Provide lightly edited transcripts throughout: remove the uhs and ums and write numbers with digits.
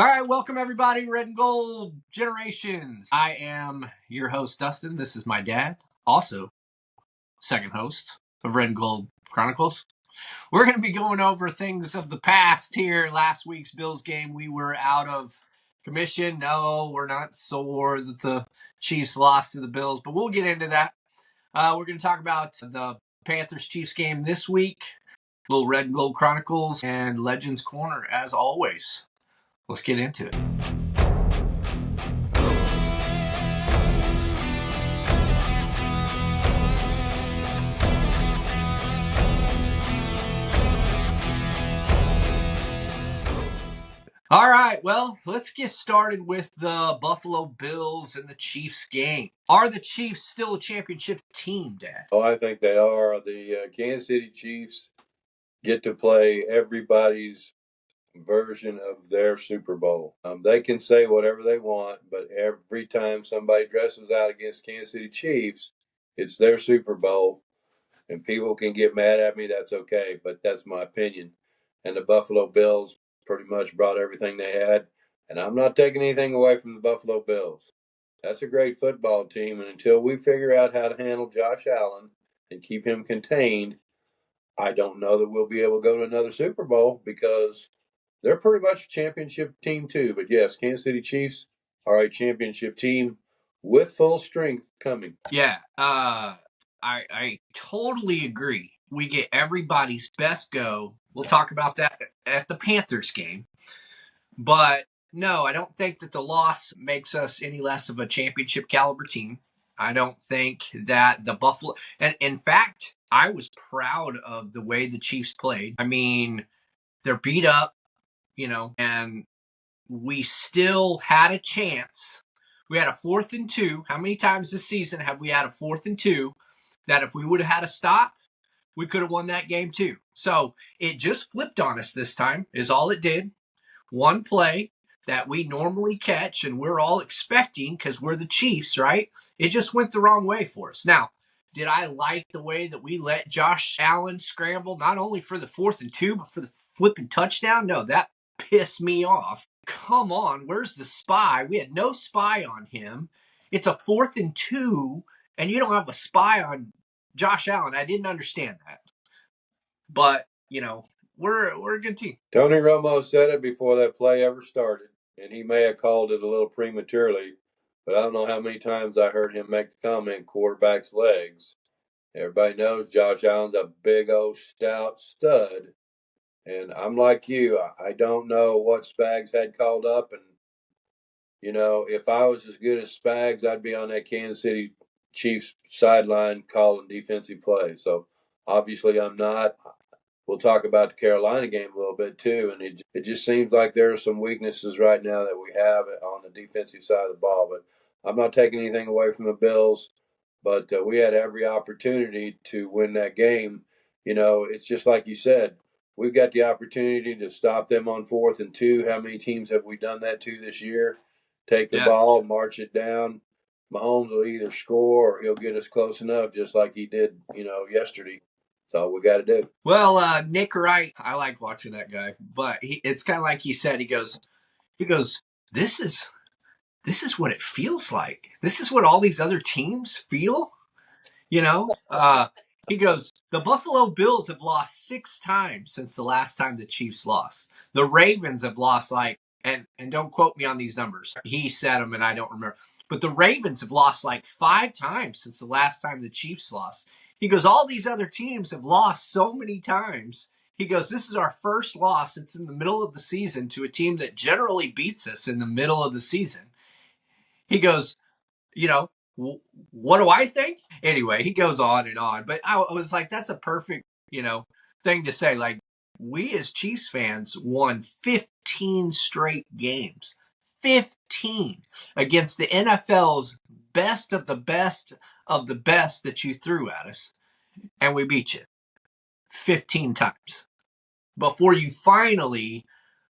All right, welcome everybody, Red and Gold Generations. I am your host, Dustin. This is my dad, also second host of Red and Gold Chronicles. We're going to be going over things of the past here. Last week's Bills game, we were out of commission. No, we're not sore that the Chiefs lost to the Bills, but we'll get into that. We're going to talk about the Panthers-Chiefs game this week, little Red and Gold Chronicles, and Legends Corner, as always. Let's get into it. All right, well, let's get started with the Buffalo Bills and the Chiefs game. Are the Chiefs still a championship team, Dad? Oh, I think they are. The Kansas City Chiefs get to play everybody's version of their Super Bowl. They can say whatever they want, but every time somebody dresses out against Kansas City Chiefs, it's their Super Bowl. And people can get mad at me, that's okay, but that's my opinion. And the Buffalo Bills pretty much brought everything they had. And I'm not taking anything away from the Buffalo Bills. That's a great football team. And until we figure out how to handle Josh Allen and keep him contained, I don't know that we'll be able to go to another Super Bowl because they're pretty much a championship team too. But yes, Kansas City Chiefs are a championship team with full strength coming. Yeah, I totally agree. We get everybody's best go. We'll talk about that at the Panthers game. But no, I don't think that the loss makes us any less of a championship caliber team. I don't think that the Buffalo, and in fact, I was proud of the way the Chiefs played. I mean, they're beat up, and we still had a chance. We had a 4th and 2. How many times this season have we had a 4th and 2 that if we would have had a stop, we could have won that game too? So it just flipped on us this time, is all it did. One play that we normally catch and we're all expecting because we're the Chiefs, right? It just went the wrong way for us. Now, did I like the way that we let Josh Allen scramble, not only for the 4th and 2, but for the flipping touchdown? No, that pissed me off. Come on, where's the spy? We had no spy on him. It's a 4th and 2, and you don't have a spy on Josh Allen. I didn't understand that. But, we're a good team. Tony Romo said it before that play ever started, and he may have called it a little prematurely, but I don't know how many times I heard him make the comment, quarterback's legs. Everybody knows Josh Allen's a big old stout stud, and I'm like you. I don't know what Spags had called up, and, if I was as good as Spags, I'd be on that Kansas City Chiefs sideline calling defensive plays. So obviously I'm not. We'll talk about the Carolina game a little bit too, and it just seems like there are some weaknesses right now that we have on the defensive side of the ball. But I'm not taking anything away from the Bills, but we had every opportunity to win that game. It's just like you said, we've got the opportunity to stop them on 4th and 2. How many teams have we done that to this year? Take the ball, march it down. Mahomes will either score or he'll get us close enough, just like he did, yesterday. That's all we got to do. Well, Nick Wright, I like watching that guy, but it's kind of like he said. He goes, this is what it feels like. This is what all these other teams feel. He goes, the Buffalo Bills have lost 6 times since the last time the Chiefs lost. The Ravens have lost and don't quote me on these numbers. He said them and I don't remember. But the Ravens have lost 5 times since the last time the Chiefs lost. He goes, all these other teams have lost so many times. He goes, this is our first loss since in the middle of the season to a team that generally beats us in the middle of the season. He goes, what do I think? Anyway, he goes on and on. But I was like, that's a perfect, thing to say. We as Chiefs fans won 15 straight games. 15 against the NFL's best of the best of the best that you threw at us, and we beat you 15 times before you finally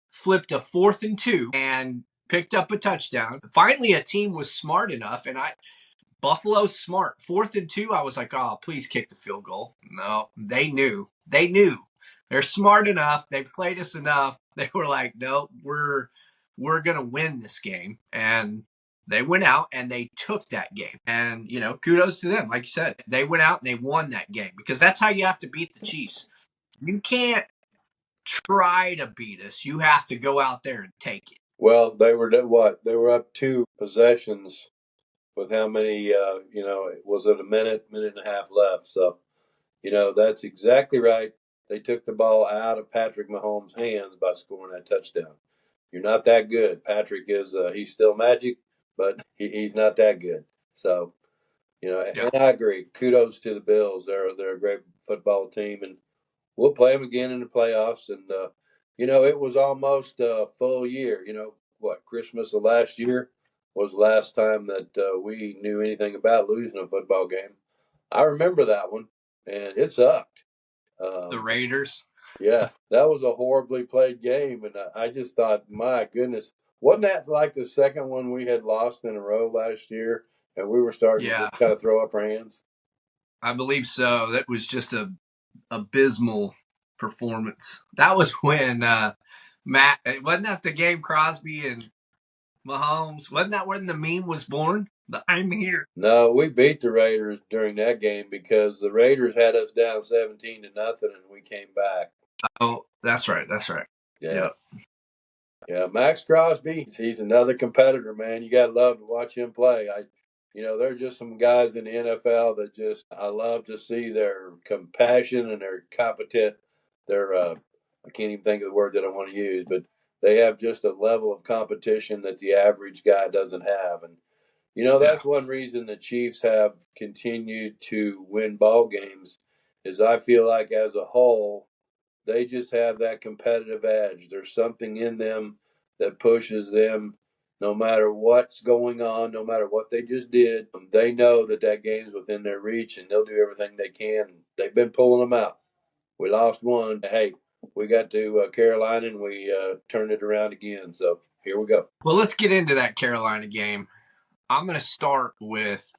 flipped a 4th and 2 and picked up a touchdown. Finally, a team was smart enough, and Buffalo's smart. 4th and 2, I was like, oh, please kick the field goal. No, they knew. They're smart enough. They've played us enough. They were like, no, we're we're going to win this game. And they went out and they took that game. And, kudos to them. Like you said, they went out and they won that game because that's how you have to beat the Chiefs. You can't try to beat us. You have to go out there and take it. Well, they were up 2 possessions with how many, was it a minute and a half left? So, that's exactly right. They took the ball out of Patrick Mahomes' hands by scoring that touchdown. You're not that good. Patrick is, he's still magic, but he's not that good. So, and I agree. Kudos to the Bills. They're a great football team, and we'll play them again in the playoffs. And, it was almost a full year. Christmas of last year was the last time that we knew anything about losing a football game. I remember that one, and it sucked. The Raiders. Yeah, that was a horribly played game, and I just thought, my goodness, wasn't that like the second one we had lost in a row last year, and we were starting to just kind of throw up our hands? I believe so. That was just a abysmal performance. That was when Matt, wasn't that the game Crosby and Mahomes? Wasn't that when the meme was born? The I'm here. No, we beat the Raiders during that game because the Raiders had us down 17-0, and we came back. Oh, that's right. Yeah. Yeah, Max Crosby, he's another competitor, man. You got to love to watch him play. There are just some guys in the NFL that I love to see their compassion and their competent. I can't even think of the word that I want to use, but they have just a level of competition that the average guy doesn't have. And, that's one reason the Chiefs have continued to win ball games is I feel like as a whole, they just have that competitive edge. There's something in them that pushes them no matter what's going on, no matter what they just did. They know that game's within their reach, and they'll do everything they can. They've been pulling them out. We lost one. Hey, we got to Carolina, and we turned it around again. So here we go. Well, let's get into that Carolina game. I'm going to start with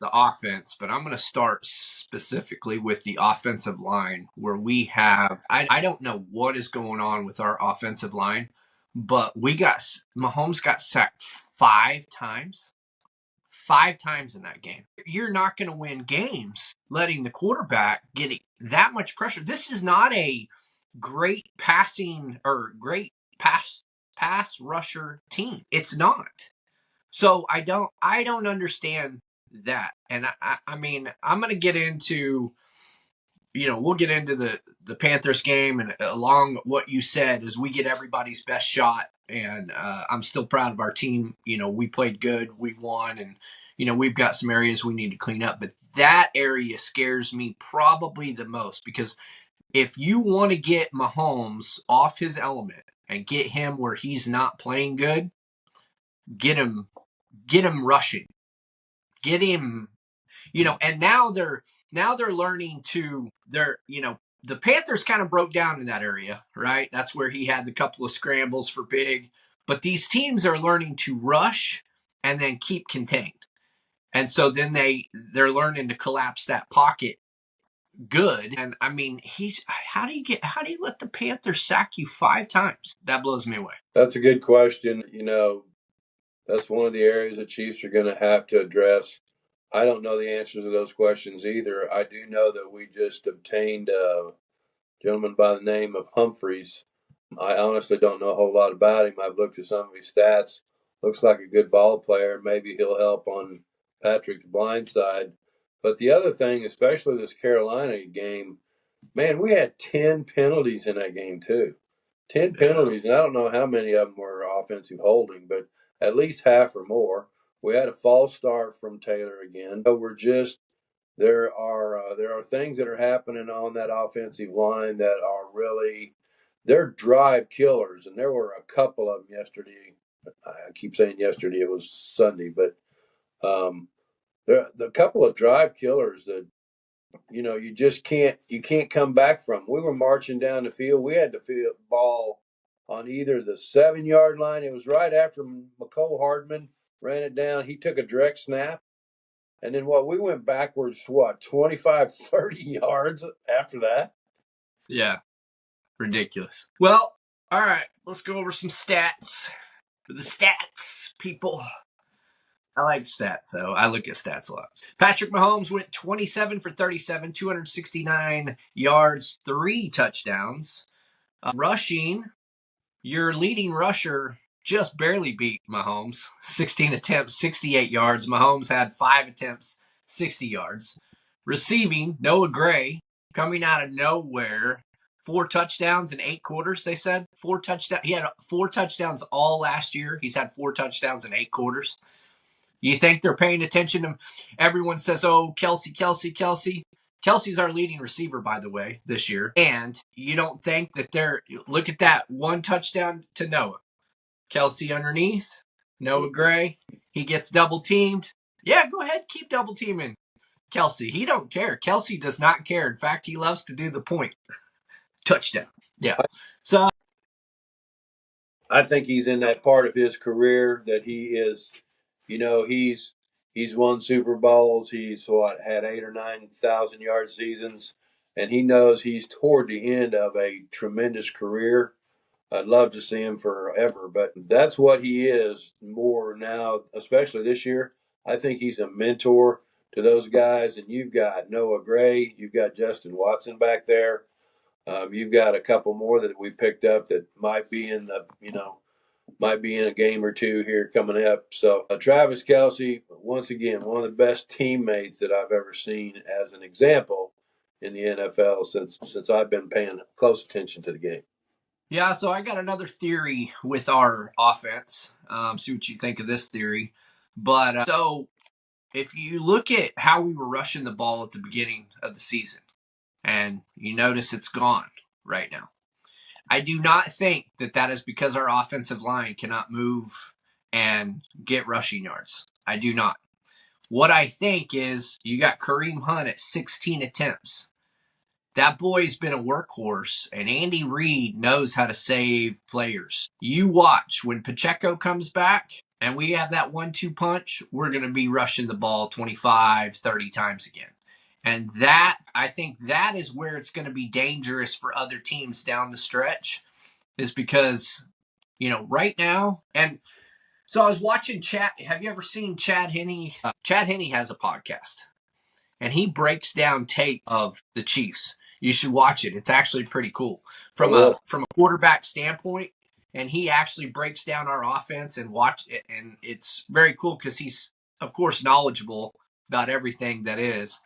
the offense, but I'm going to start specifically with the offensive line where we have, I don't know what is going on with our offensive line, but Mahomes got sacked 5 times. 5 times in that game. You're not going to win games letting the quarterback get that much pressure. This is not a great passing or great pass rusher team. It's not. So I don't understand that. And I mean, I'm going to get into, we'll get into the Panthers game, and along what you said is we get everybody's best shot. And I'm still proud of our team. We played good, we won, and we've got some areas we need to clean up. But that area scares me probably the most, because if you want to get Mahomes off his element and get him where he's not playing good, get him rushing, get him, and now they're learning to, the Panthers kind of broke down in that area, right? That's where he had the couple of scrambles for big, but these teams are learning to rush and then keep contained. And so then they're learning to collapse that pocket good. And I mean, how do you let the Panthers sack you 5 times? That blows me away. That's a good question. That's one of the areas the Chiefs are going to have to address. I don't know the answers to those questions either. I do know that we just obtained a gentleman by the name of Humphreys. I honestly don't know a whole lot about him. I've looked at some of his stats. Looks like a good ball player. Maybe he'll help on Patrick's blind side. But the other thing, especially this Carolina game, man, we had 10 penalties in that game too. 10 penalties, and I don't know how many of them were offensive holding, but at least half or more. We had a false start from Taylor again. There are things that are happening on that offensive line that are really, they're drive killers, and there were a couple of them yesterday. I keep saying yesterday, it was Sunday, but the couple of drive killers that you just can't come back from. We were marching down the field. We had the field ball on either the 7-yard line. It was right after McCole Hardman ran it down. He took a direct snap. And then we went backwards, 25, 30 yards after that? Yeah. Ridiculous. Well, all right. Let's go over some stats. For the stats, people. I like stats, so I look at stats a lot. Patrick Mahomes went 27 for 37, 269 yards, 3 touchdowns. Rushing, your leading rusher just barely beat Mahomes. 16 attempts, 68 yards. Mahomes had 5 attempts, 60 yards. Receiving, Noah Gray, coming out of nowhere. 4 touchdowns in 8 quarters, they said. 4 touchdowns. He had 4 touchdowns all last year. He's had 4 touchdowns in 8 quarters. You think they're paying attention to him? Everyone says, oh, Kelsey. Kelsey's our leading receiver, by the way, this year. And you don't think that look at that 1 touchdown to Noah. Kelsey underneath, Noah Gray. He gets double teamed. Yeah, go ahead, keep double teaming Kelsey. He don't care. Kelsey does not care. In fact, he loves to do the point. Touchdown. Yeah. So I think he's in that part of his career that he is, he's won Super Bowls. He's had 8 or 9,000 yard seasons, and he knows he's toward the end of a tremendous career. I'd love to see him forever, but that's what he is more now, especially this year. I think he's a mentor to those guys, and you've got Noah Gray, you've got Justin Watson back there. You've got a couple more that we picked up that might be in a game or two here coming up. So Travis Kelce, once again, one of the best teammates that I've ever seen as an example in the NFL since I've been paying close attention to the game. yeah, so I got another theory with our offense. See what you think of this theory. But so if you look at how we were rushing the ball at the beginning of the season, and you notice it's gone right now. I do not think that is because our offensive line cannot move and get rushing yards. I do not. What I think is you got Kareem Hunt at 16 attempts. That boy's been a workhorse, and Andy Reid knows how to save players. You watch when Pacheco comes back and we have that 1-2 punch, we're going to be rushing the ball 25, 30 times again. And I think that is where it's going to be dangerous for other teams down the stretch, is because, right now, and so I was watching Chad. Have you ever seen Chad Henne? Chad Henne has a podcast, and he breaks down tape of the Chiefs. You should watch it. It's actually pretty cool from a quarterback standpoint, and he actually breaks down our offense and watch it, and it's very cool because he's, of course, knowledgeable about everything that is.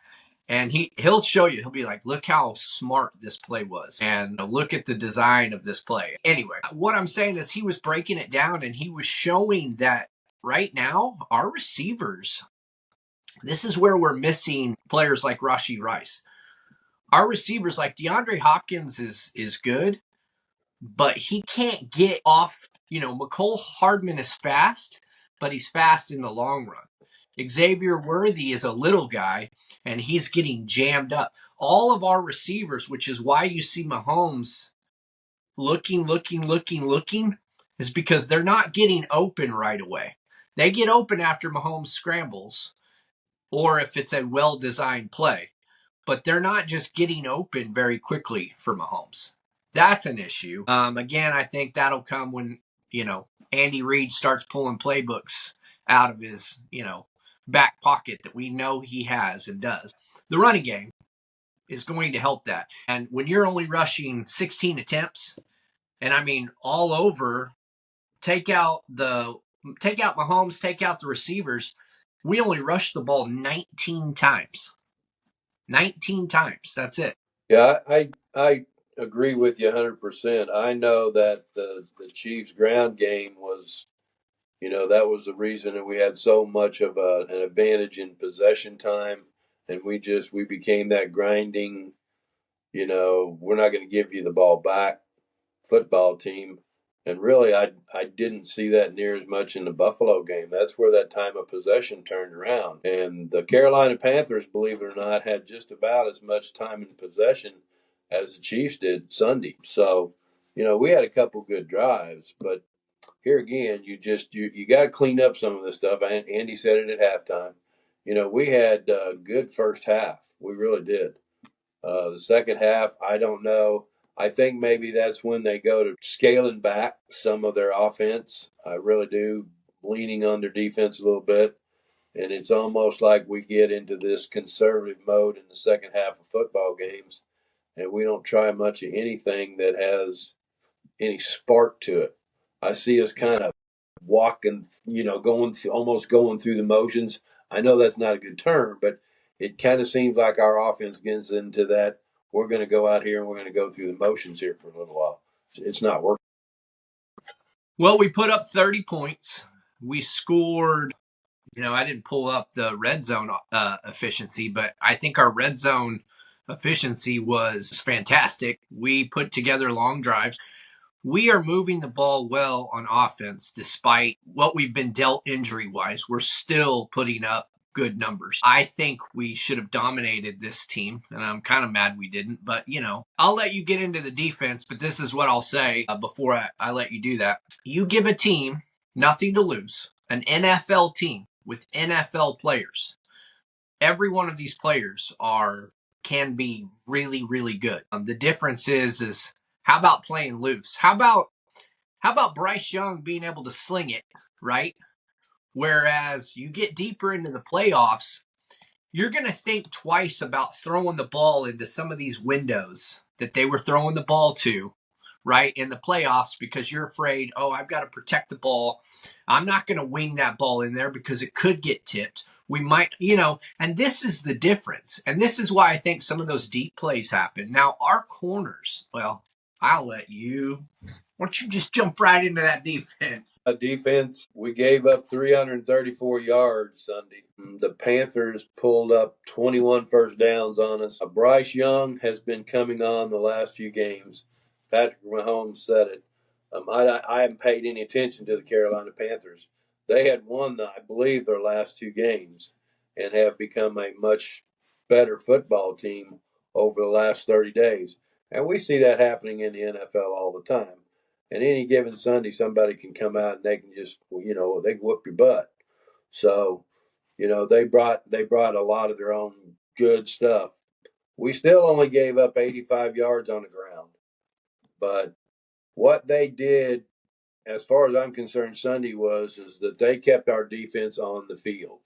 And he'll show you. He'll be like, look how smart this play was. And look at the design of this play. Anyway, what I'm saying is he was breaking it down, and he was showing that right now, our receivers, this is where we're missing players like Rashee Rice. Our receivers, like DeAndre Hopkins, is good, but he can't get off. McCole Hardman is fast, but he's fast in the long run. Xavier Worthy is a little guy, and he's getting jammed up. All of our receivers, which is why you see Mahomes looking, is because they're not getting open right away. They get open after Mahomes scrambles, or if it's a well-designed play. But they're not just getting open very quickly for Mahomes. That's an issue. Again, I think that'll come when, Andy Reid starts pulling playbooks out of his, back pocket that we know he has and does. The running game is going to help that. And when you're only rushing 16 attempts, and I mean all over, take out Mahomes, take out the receivers, we only rushed the ball 19 times. 19 times. That's it. Yeah, I agree with you 100%. I know that the Chiefs' ground game was, that was the reason that we had so much of an advantage in possession time, and we became that grinding, we're not going to give you the ball back football team. And really, I didn't see that near as much in the Buffalo game. That's where that time of possession turned around. And the Carolina Panthers, believe it or not, had just about as much time in possession as the Chiefs did Sunday. So, we had a couple good drives, but here again, you got to clean up some of this stuff. Andy said it at halftime. We had a good first half. We really did. The second half, I don't know. I think maybe that's when they go to scaling back some of their offense. I really do, leaning on their defense a little bit. And it's almost like we get into this conservative mode in the second half of football games, and we don't try much of anything that has any spark to it. I see us kind of walking, almost going through the motions. I know that's not a good term, but it kind of seems like our offense gets into that. We're going to go out here and we're going to go through the motions here for a little while. It's not working. Well, we put up 30 points. We scored. I didn't pull up the red zone efficiency, but I think our red zone efficiency was fantastic. We put together long drives. We are moving the ball well on offense despite what we've been dealt injury-wise. We're still putting up good numbers. I think we should have dominated this team, and I'm kind of mad we didn't. But, I'll let you get into the defense, but this is what I'll say before I let you do that. You give a team nothing to lose, an NFL team with NFL players. Every one of these players can be really, really good. The difference is how about playing loose? How about Bryce Young being able to sling it, right? Whereas you get deeper into the playoffs, you're going to think twice about throwing the ball into some of these windows that they were throwing the ball to, right, in the playoffs, because you're afraid, I've got to protect the ball. I'm not going to wing that ball in there because it could get tipped. We might, and this is the difference. And this is why I think some of those deep plays happen. Now, our corners, well, I'll let you. Why don't you just jump right into that defense? Defense, we gave up 334 yards Sunday. The Panthers pulled up 21 first downs on us. Bryce Young has been coming on the last few games. Patrick Mahomes said it. I haven't paid any attention to the Carolina Panthers. They had won, I believe, their last two games and have become a much better football team over the last 30 days. And we see that happening in the NFL all the time. And any given Sunday, somebody can come out and they can just, they can whoop your butt. So, they brought a lot of their own good stuff. We still only gave up 85 yards on the ground, but what they did, as far as I'm concerned, Sunday is that they kept our defense on the field.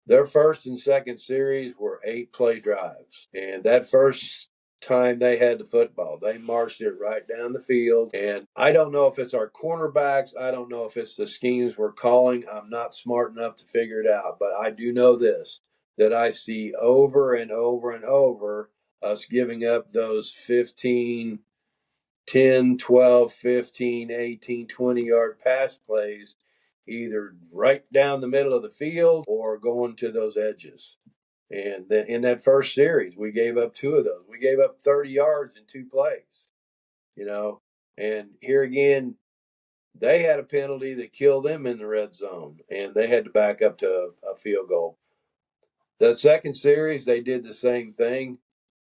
Their first and second series were 8-play drives, and that first time they had the football, they marched it right down the field. And I don't know if it's our cornerbacks. I don't know if it's the schemes we're calling. I'm not smart enough to figure it out, but I do know this, that I see over and over and over us giving up those 15, 10, 12, 15, 18, 20-yard pass plays, either right down the middle of the field or going to those edges. And then in that first series, we gave up two of those. We gave up 30 yards in two plays, And here again, they had a penalty that killed them in the red zone, and they had to back up to a field goal. The second series, they did the same thing.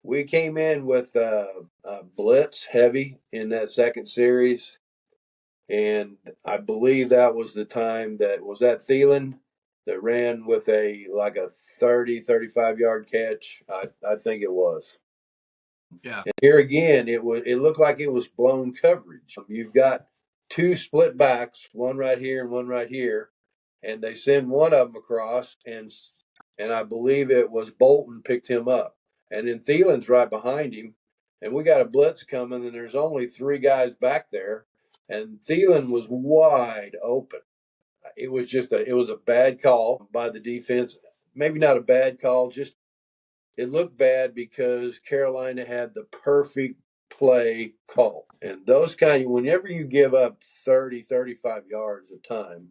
We came in with a blitz heavy in that second series, and I believe that was the time that Thielen that ran with a 30, 35-yard catch. I think it was. Yeah. And here again, it looked like it was blown coverage. You've got two split backs, one right here and one right here, and they send one of them across, and I believe it was Bolton picked him up. And then Thielen's right behind him, and we got a blitz coming, and there's only three guys back there, and Thielen was wide open. It was a bad call by the defense. Maybe not a bad call, just it looked bad because Carolina had the perfect play call. And those whenever you give up 30, 35 yards a time,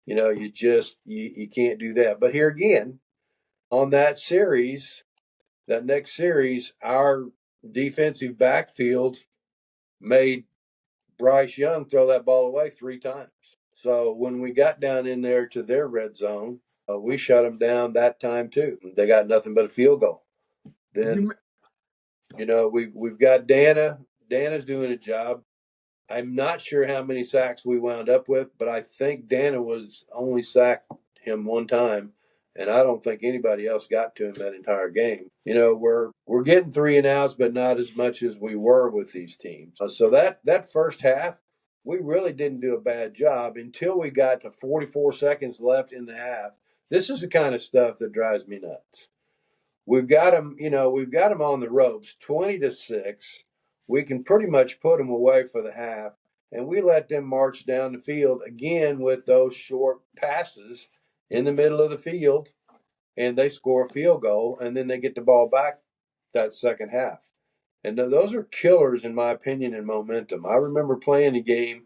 you can't do that. But here again, on that next series, our defensive backfield made Bryce Young throw that ball away 3 times. So when we got down in there to their red zone, we shut them down that time too. They got nothing but a field goal. Then, we've got Dana. Dana's doing a job. I'm not sure how many sacks we wound up with, but I think Dana was only sacked him one time, and I don't think anybody else got to him that entire game. We're getting 3-and-outs, but not as much as we were with these teams. So that first half, we really didn't do a bad job until we got to 44 seconds left in the half. This is the kind of stuff that drives me nuts. We've got them, we've got them on the ropes, 20-6. We can pretty much put them away for the half, and we let them march down the field again with those short passes in the middle of the field, and they score a field goal, and then they get the ball back that second half. And those are killers, in my opinion, in momentum. I remember playing a game,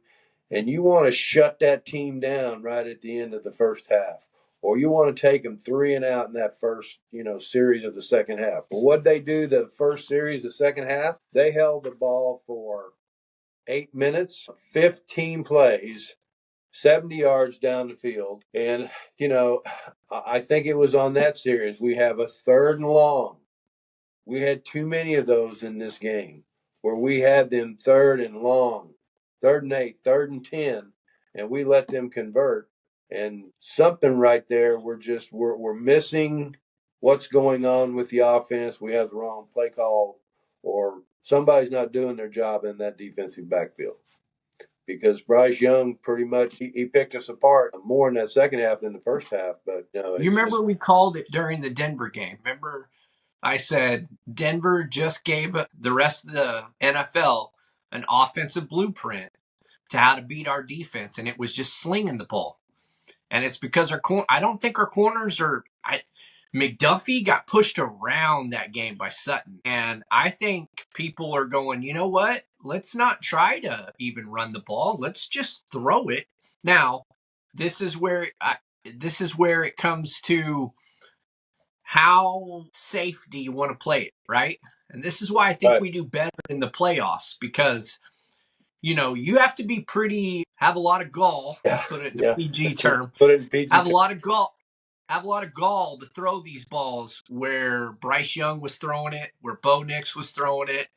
and you want to shut that team down right at the end of the first half, or you want to take them 3-and-out in that first, series of the second half. Well, what'd they do the first series, the second half? They held the ball for 8 minutes, 15 plays, 70 yards down the field. And, I think it was on that series. We have a 3rd and long. We had too many of those in this game where we had them 3rd and long, 3rd and 8, 3rd and 10, and we let them convert. And something right there, we're missing what's going on with the offense. We have the wrong play call, or somebody's not doing their job in that defensive backfield. Because Bryce Young pretty much he picked us apart more in that second half than the first half. But you remember we called it during the Denver game. Remember I said Denver just gave the rest of the NFL an offensive blueprint to how to beat our defense, and it was just slinging the ball. And it's because I don't think our corners are. McDuffie got pushed around that game by Sutton, and I think people are going, you know what? Let's not try to even run the ball. Let's just throw it. Now, this is where it comes to how safe do you want to play it, right? And this is why I think we do better in the playoffs, because you have to be have a lot of gall, put it in the PG term. Put it in PG have a lot of gall to throw these balls where Bryce Young was throwing it, where Bo Nix was throwing it.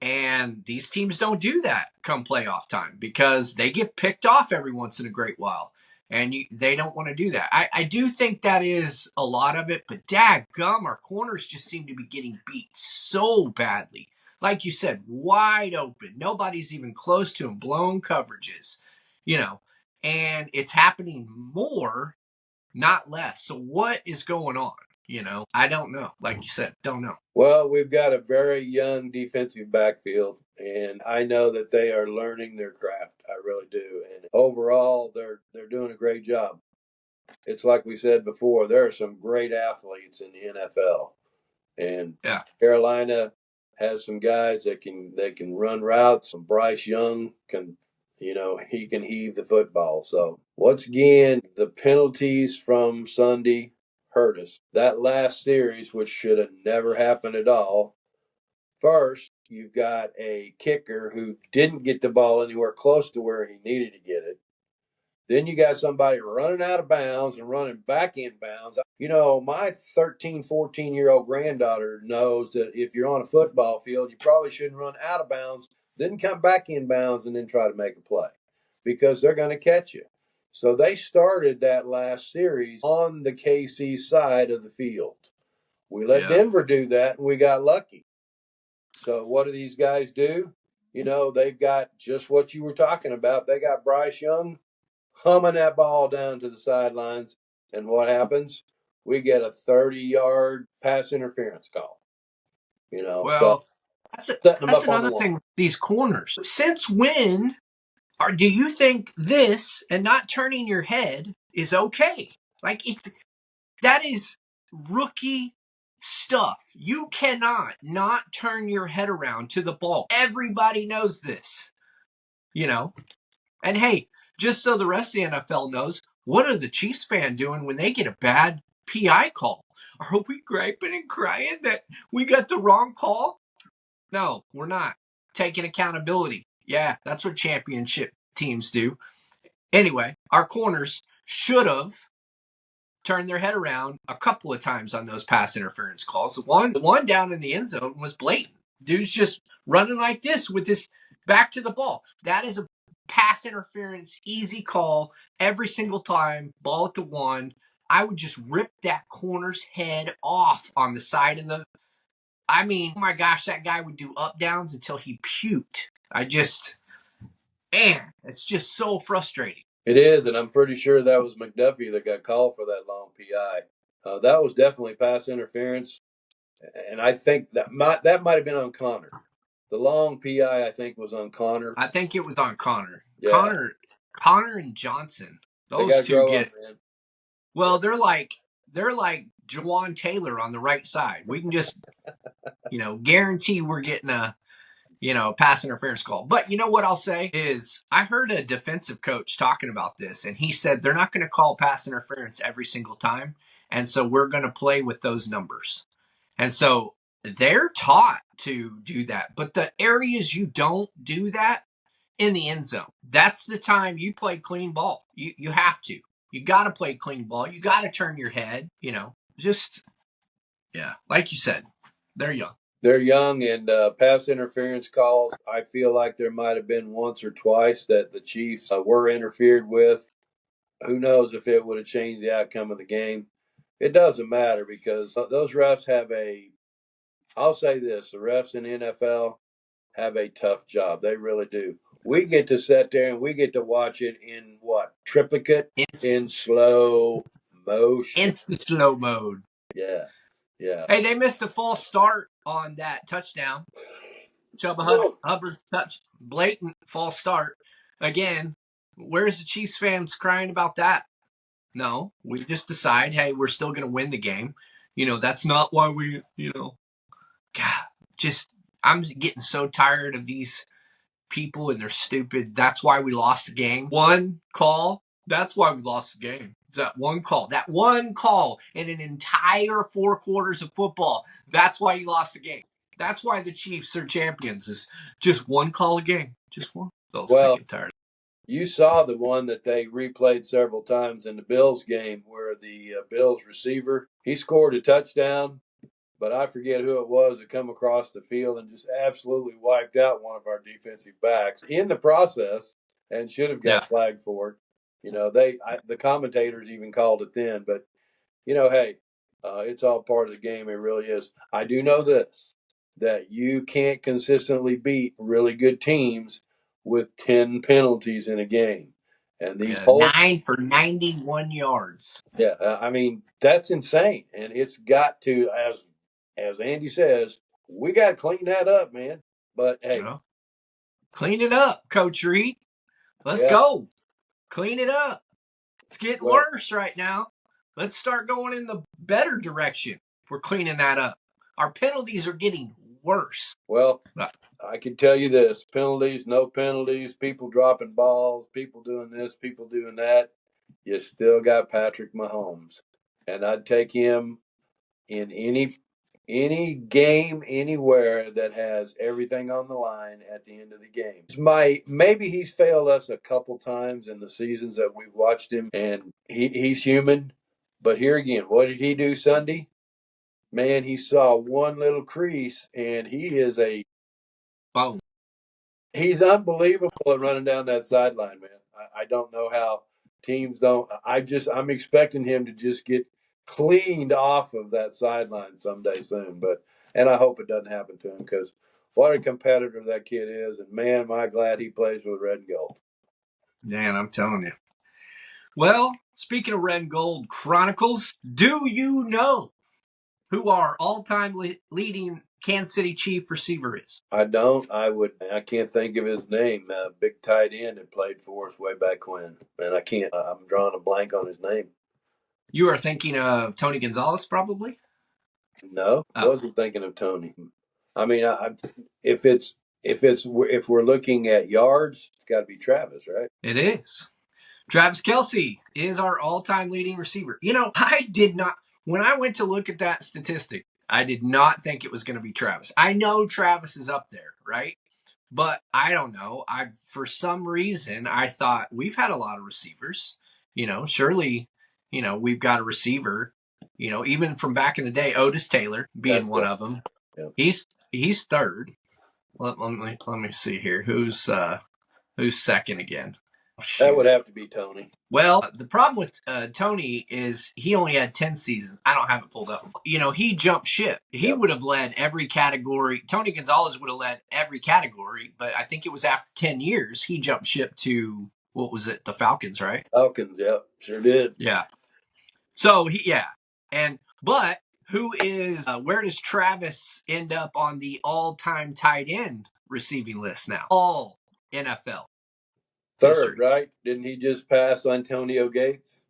And these teams don't do that come playoff time because they get picked off every once in a great while. And they don't want to do that. I do think that is a lot of it, but dadgum, our corners just seem to be getting beat so badly. Like you said, wide open. Nobody's even close to them. Blown coverages, and it's happening more, not less. So what is going on? I don't know. Like you said, don't know. Well, we've got a very young defensive backfield, and I know that they are learning their craft. I really do. And overall, they're doing a great job. It's like we said before, there are some great athletes in the NFL. And Carolina has some guys that can run routes. Some Bryce Young can, he can heave the football. So once again, the penalties from Sunday hurt us. That last series, which should have never happened at all. First, you've got a kicker who didn't get the ball anywhere close to where he needed to get it. Then you got somebody running out of bounds and running back in bounds. My 13, 14-year-old granddaughter knows that if you're on a football field, you probably shouldn't run out of bounds, then come back in bounds and then try to make a play because they're going to catch you. So they started that last series on the KC side of the field. We let Denver do that, and we got lucky. So what do these guys do? They've got just what you were talking about. They got Bryce Young humming that ball down to the sidelines, and what happens? We get a 30-yard pass interference call. Well, that's another thing with these corners. Since when do you think this and not turning your head is okay? Like that is rookie stuff. You cannot not turn your head around to the ball. Everybody knows this, And hey, just so the rest of the NFL knows, what are the Chiefs fans doing when they get a bad PI call? Are we griping and crying that we got the wrong call? No, we're not. Taking accountability. Yeah, that's what championship teams do. Anyway, our corners should have turned their head around a couple of times on those pass interference calls. The one down in the end zone was blatant. Dude's just running like this with his back to the ball. That is a pass interference, easy call every single time. Ball at the one. I would just rip that corner's head off on the side of the. I mean, oh my gosh, that guy would do up downs until he puked. Man, it's just so frustrating. It is, and I'm pretty sure that was McDuffie that got called for that long PI. That was definitely pass interference, and I think that might have been on Connor. The long PI, I think, was on Connor. I think it was on Connor. Yeah. Connor and Johnson. Those two grow get. Up, man. Well, they're like Jawan Taylor on the right side. We can just, guarantee we're getting a, pass interference call. But you know what I'll say is I heard a defensive coach talking about this, and he said they're not going to call pass interference every single time. And so we're going to play with those numbers. And so they're taught to do that. But the areas you don't do that, in the end zone, that's the time you play clean ball. You have to. You got to play clean ball. You got to turn your head, like you said, they're young. They're young, and pass interference calls, I feel like there might have been once or twice that the Chiefs were interfered with. Who knows if it would have changed the outcome of the game. It doesn't matter because those refs I'll say this, the refs in the NFL have a tough job. They really do. We get to sit there and we get to watch it in triplicate, in slow motion. It's the slow mode. Yeah. Hey, they missed a false start on that touchdown. Chuba Hubbard touch, blatant false start. Again, where's the Chiefs fans crying about that? No, we just decide, hey, we're still going to win the game. That's not why we, God, I'm getting so tired of these people and they're stupid. That's why we lost the game. One call, that's why we lost the game. It's that one call in an entire 4 quarters of football. That's why you lost the game. That's why the Chiefs are champions. Is just one call a game. Just one. So sick and tired. You saw the one that they replayed several times in the Bills game where the Bills receiver, he scored a touchdown, but I forget who it was that come across the field and just absolutely wiped out one of our defensive backs in the process and should have got flagged for it. The commentators even called it then, but hey, it's all part of the game. It really is. I do know this, that you can't consistently beat really good teams with 10 penalties in a game. And these 9 for 91 yards. Yeah, I mean, that's insane. And it's got to, as Andy says, we got to clean that up, man. But hey, clean it up, Coach Reed. Let's go. Clean it up. It's getting worse right now. Let's start going in the better direction. If we're cleaning that up. Our penalties are getting worse. Well, I can tell you this: penalties, no penalties, people dropping balls, people doing this, people doing that. You still got Patrick Mahomes, and I'd take him in any game, anywhere that has everything on the line at the end of the game. Maybe he's failed us a couple times in the seasons that we've watched him, and he's human. But here again, what did he do Sunday? Man, he saw one little crease, and he is boom. He's unbelievable at running down that sideline, man. I don't know how teams don't. I'm expecting him to just get cleaned off of that sideline someday soon. And I hope it doesn't happen to him because what a competitor that kid is. And man, am I glad he plays with Red and Gold. Man, I'm telling you. Well, speaking of Red and Gold Chronicles, do you know who our all-time leading Kansas City Chief receiver is? I don't. I can't think of his name. Big tight end that played for us way back when. And I'm drawing a blank on his name. You are thinking of Tony Gonzalez, probably? No, I wasn't thinking of Tony. I mean, if we're looking at yards, it's got to be Travis, right? It is. Travis Kelce is our all-time leading receiver. I did not, when I went to look at that statistic, I did not think it was going to be Travis. I know Travis is up there, right? But I don't know. For some reason, I thought we've had a lot of receivers. Surely, we've got a receiver. Even from back in the day, Otis Taylor being one of them. Yeah. He's third. Let me see here. Who's second again? That would have to be Tony. Well, the problem with Tony is he only had 10 seasons. I don't have it pulled up. He jumped ship. He would have led every category. Tony Gonzalez would have led every category, but I think it was after 10 years he jumped ship to, what was it, the Falcons, right? Falcons, yep, sure did. Yeah. So, but where does Travis end up on the all-time tight end receiving list now? All NFL. Third, history. Right? Didn't he just pass Antonio Gates?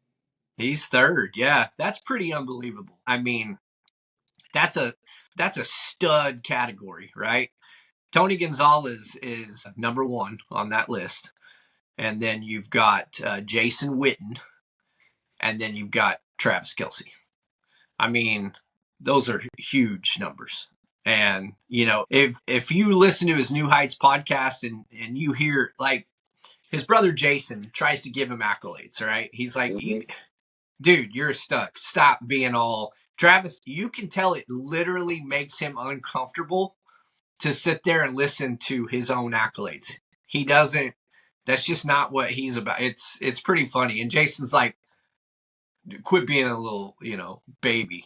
He's third. Yeah, that's pretty unbelievable. I mean, that's a stud category, right? Tony Gonzalez is number one on that list, and then you've got Jason Witten, and then you've got Travis Kelce. I mean, those are huge numbers. And if you listen to his New Heights podcast and you hear, like, his brother Jason tries to give him accolades, right? He's like, dude, you're stuck. Stop being all Travis. You can tell it literally makes him uncomfortable to sit there and listen to his own accolades. He doesn't. That's just not what he's about. It's pretty funny. And Jason's like, quit being a little, baby.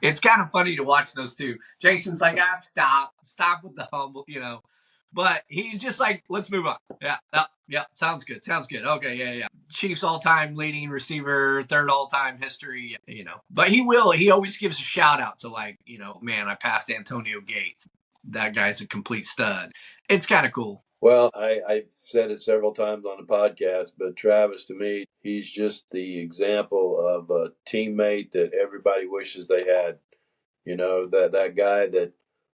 It's kind of funny to watch those two. Jason's like, stop with the humble, But he's just like, let's move on. Yeah, sounds good. Okay, yeah. Chiefs all-time leading receiver, third all-time history, But he always gives a shout out to, like, man, I passed Antonio Gates. That guy's a complete stud. It's kind of cool. Well, I've said it several times on the podcast, but Travis, to me, he's just the example of a teammate that everybody wishes they had. That guy that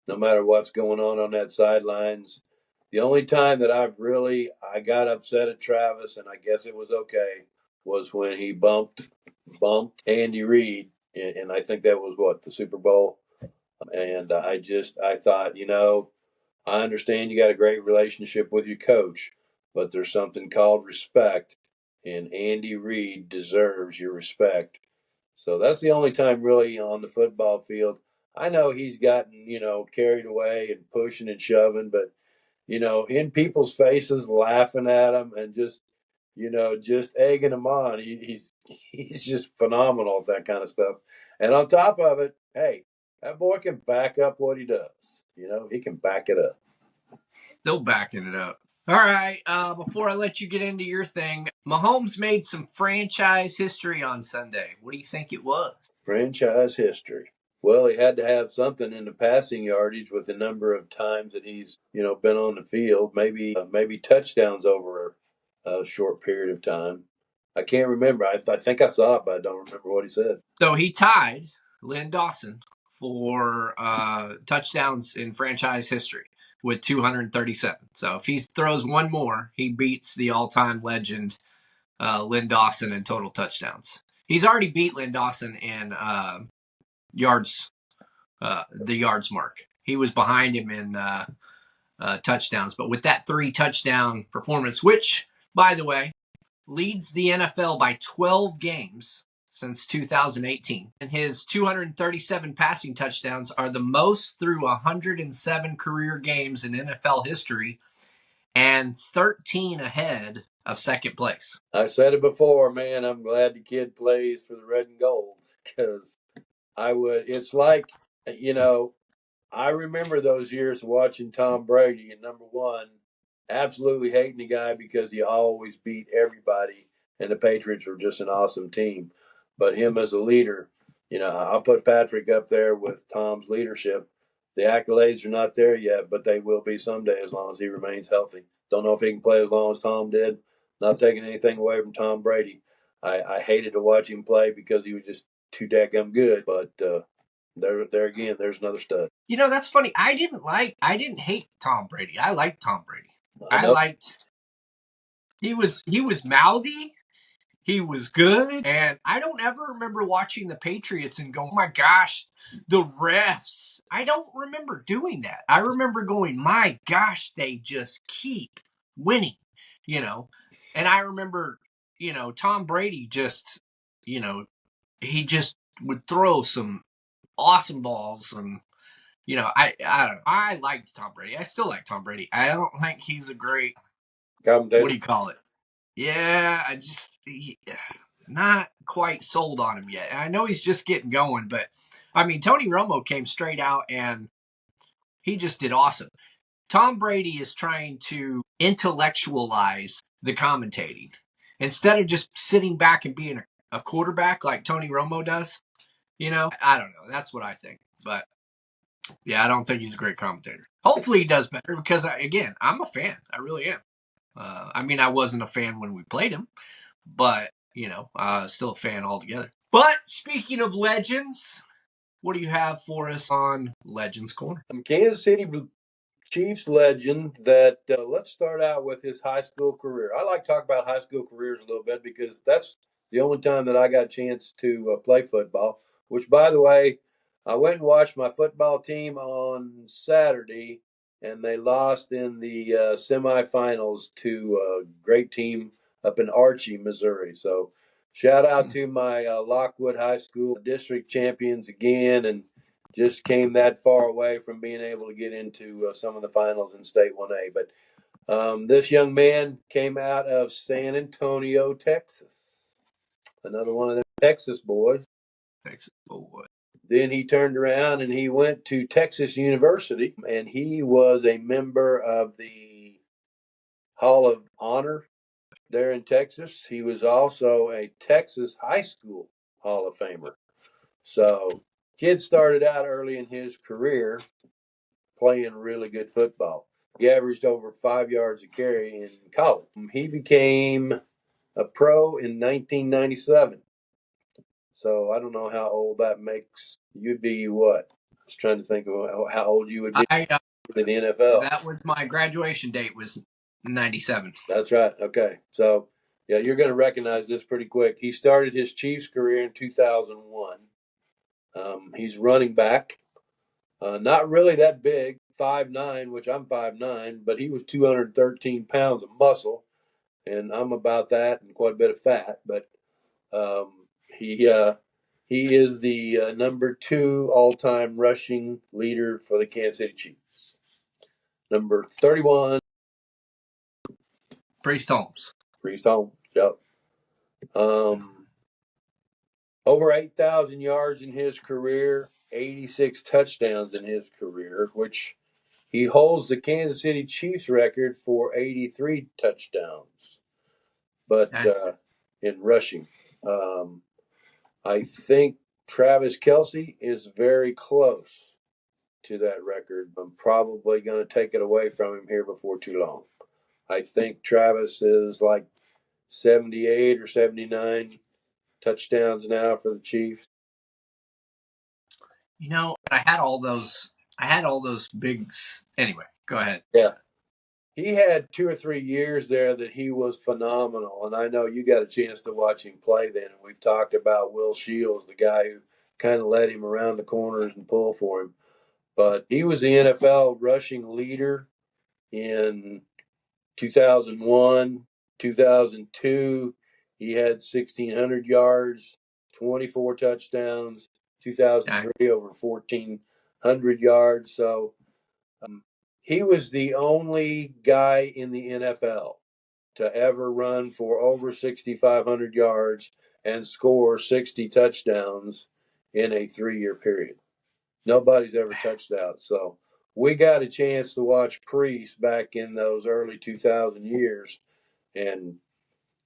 no matter what's going on that sidelines, the only time that I got upset at Travis, and I guess it was okay, was when he bumped Andy Reid, and I think that was the Super Bowl. And I thought, I understand you got a great relationship with your coach, but there's something called respect, and Andy Reid deserves your respect. So that's the only time really on the football field. I know he's gotten, carried away and pushing and shoving, but, in people's faces, laughing at him and just egging him on. He's just phenomenal at that kind of stuff. And on top of it, hey, that boy can back up what he does. He can back it up. Still backing it up. All right, before I let you get into your thing, Mahomes made some franchise history on Sunday. What do you think it was? Franchise history. Well, he had to have something in the passing yardage with the number of times that he's, been on the field. Maybe touchdowns over a short period of time. I can't remember. I think I saw it, but I don't remember what he said. So he tied Lynn Dawson for touchdowns in franchise history with 237. So if he throws one more, he beats the all-time legend Lynn Dawson in total touchdowns. He's already beat Lynn Dawson in yards, the yards mark. He was behind him in touchdowns, but with that 3 touchdown performance, which, by the way, leads the NFL by 12 games since 2018. And his 237 passing touchdowns are the most through 107 career games in NFL history and 13 ahead of second place. I said it before, man. I'm glad the kid plays for the Red and Gold because it's like, I remember those years watching Tom Brady, and number one, absolutely hating the guy because he always beat everybody, and the Patriots were just an awesome team. But him as a leader, I'll put Patrick up there with Tom's leadership. The accolades are not there yet, but they will be someday as long as he remains healthy. Don't know if he can play as long as Tom did. Not taking anything away from Tom Brady. I hated to watch him play because he was just too dadgum good, but there again, there's another stud. That's funny. I didn't hate Tom Brady. I liked Tom Brady. He was mouthy. He was good. And I don't ever remember watching the Patriots and going, oh my gosh, the refs. I don't remember doing that. I remember going, my gosh, they just keep winning, And I remember, Tom Brady just, he just would throw some awesome balls. And, I don't know. I liked Tom Brady. I still like Tom Brady. I don't think he's a great Commentator. What do you call it? Yeah, not quite sold on him yet. I know he's just getting going, but I mean, Tony Romo came straight out and he just did awesome. Tom Brady is trying to intellectualize the commentating instead of just sitting back and being a quarterback like Tony Romo does. I don't know. That's what I think. But yeah, I don't think he's a great commentator. Hopefully he does better because, again, I'm a fan. I really am. I mean, I wasn't a fan when we played him, but, still a fan altogether. But speaking of legends, what do you have for us on Legends Corner? Kansas City Chiefs legend that let's start out with his high school career. I like to talk about high school careers a little bit because that's the only time that I got a chance to play football, which, by the way, I went and watched my football team on Saturday, and they lost in the semifinals to a great team up in Archie, Missouri. So shout out to my Lockwood High School district champions again, and just came that far away from being able to get into some of the finals in State 1A. But this young man came out of San Antonio, Texas. Another one of the Texas boys. Texas boy. Then he turned around and he went to Texas University, and he was a member of the Hall of Honor there in Texas. He was also a Texas High School Hall of Famer. So, kid started out early in his career playing really good football. He averaged over 5 yards a carry in college. He became a pro in 1997. So I don't know how old that makes. You'd be what? I was trying to think of how old you would be in the NFL. That was my graduation date was 97. That's right. Okay. So, yeah, you're going to recognize this pretty quick. He started his Chiefs career in 2001. He's running back. Not really that big, 5'9", which I'm 5'9", but he was 213 pounds of muscle, and I'm about that and quite a bit of fat. But he is the number 2 all-time rushing leader for the Kansas City Chiefs. Number 31, Priest Holmes. Priest Holmes. Yep. Over 8,000 yards in his career, 86 touchdowns in his career, which he holds the Kansas City Chiefs record for 83 touchdowns, but in rushing. I think Travis Kelce is very close to that record. I'm probably going to take it away from him here before too long. I think Travis is like 78 or 79 touchdowns now for the Chiefs. I had all those big. Anyway, go ahead. Yeah. He had 2 or 3 years there that he was phenomenal, and I know you got a chance to watch him play then. And we've talked about Will Shields, the guy who kind of led him around the corners and pull for him. But he was the NFL rushing leader in 2001, 2002. He had 1,600 yards, 24 touchdowns. 2003, over 1,400 yards. So he was the only guy in the NFL to ever run for over 6,500 yards and score 60 touchdowns in a 3-year period. Nobody's ever touched that. So we got a chance to watch Priest back in those early 2000 years, and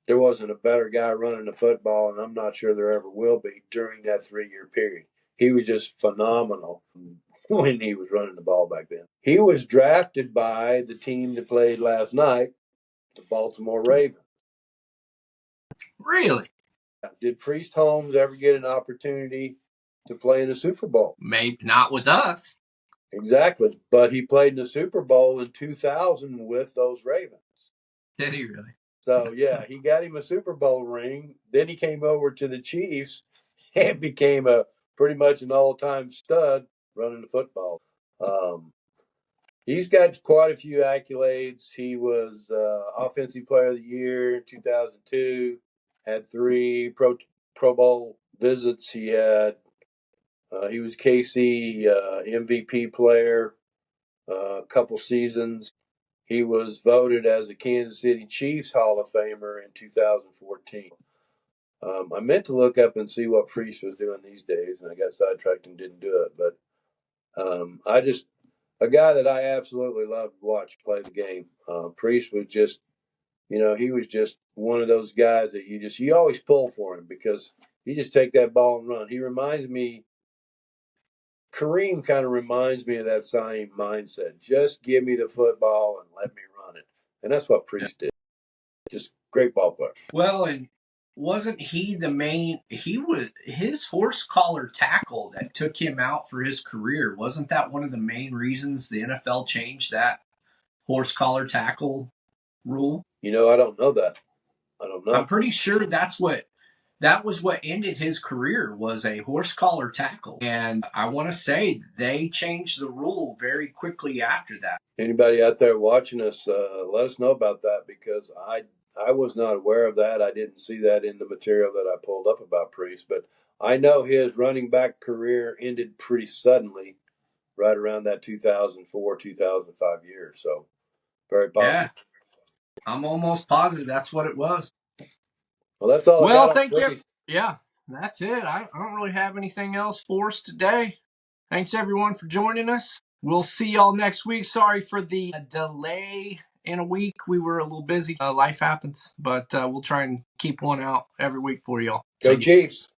there wasn't a better guy running the football, and I'm not sure there ever will be during that 3-year period. He was just phenomenal when he was running the ball back then. He was drafted by the team that played last night, the Baltimore Ravens. Really? Did Priest Holmes ever get an opportunity to play in the Super Bowl? Maybe not with us. Exactly. But he played in the Super Bowl in 2000 with those Ravens. Did he really? So, yeah, he got him a Super Bowl ring. Then he came over to the Chiefs and became pretty much an all-time stud running the football. He's got quite a few accolades. He was Offensive Player of the Year in 2002, had 3 Pro Bowl visits. He was KC MVP player a couple seasons. he was voted as a Kansas City Chiefs Hall of Famer in 2014. I meant to look up and see what Priest was doing these days, and I got sidetracked and didn't do it. But a guy that I absolutely loved to watch play the game. Priest was just, he was just one of those guys that you always pull for him because you just take that ball and run. Kareem kind of reminds me of that same mindset. Just give me the football and let me run it. And that's what Priest did. Just great ball player. Well, and wasn't he the main? He was his horse collar tackle that took him out for his career. Wasn't that one of the main reasons the NFL changed that horse collar tackle rule? I don't know that. I don't know. I'm pretty sure that was what ended his career, was a horse collar tackle. And I want to say they changed the rule very quickly after that. Anybody out there watching us, let us know about that because I was not aware of that. I didn't see that in the material that I pulled up about Priest, but I know his running back career ended pretty suddenly right around that 2004, 2005 year. So very possible. Yeah, I'm almost positive that's what it was. Well, that's all I got on thank you. Priest. Yeah, that's it. I don't really have anything else for us today. Thanks, everyone, for joining us. We'll see y'all next week. Sorry for the delay in a week. We were a little busy. Life happens, but we'll try and keep one out every week for y'all. Go Chiefs.